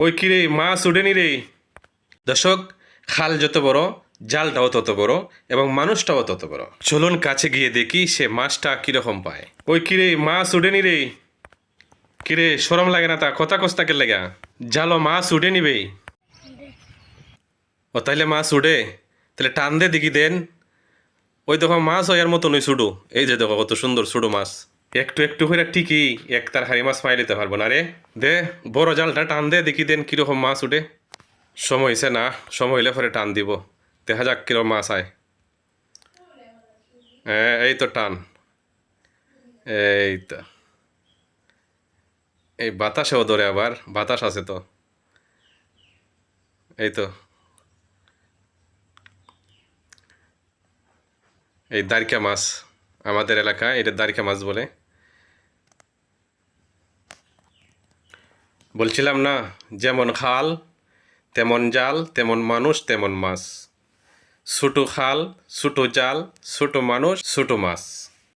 ওই কিরে মাছ উঠেনি রে। দর্শক, খাল যত বড় জালটাও তত বড় এবং মানুষটাও তত বড়। চলুন কাছে গিয়ে দেখি সে মাছটা কিরকম পায়। ওই কিরে মাছ উঠেনি রে। কিরে সরম লাগে না তা কথা কস্তাকে লেগা? জালো মাছ উঠে নিবে। ও তাইলে মাছ উঠে, তাহলে টান দে দেখি দেন। ওই দেখো মাছ ওয়ার মতো নই ছুডু। এই যে দেখো কত সুন্দর ছুডু মাছ। একটু একটু করে ঠিকই এক তার হাড়ি মাছ পাই নিতে পারবো না রে। দে বড় জালটা টান দে দেখি দেন কিরকম মাছ উঠে। সময় হয়েছে না, সময় হইলে পরে টান দিব, দেখা যাক কিরকম মাছ আয়। হ্যাঁ এই তো টান, এই তো। এই বাতাসেও ধরে, আবার বাতাস আছে তো। এই তো, এই দারিকা মাছ, আমাদের এলাকায় এটা দারিকা মাছ বলে। বলছিলাম না, যেমন খাল তেমন জাল, তেমন মানুষ তেমন মাছ। ছোটো খাল ছোটো জাল, ছোটো মানুষ ছোটো মাছ।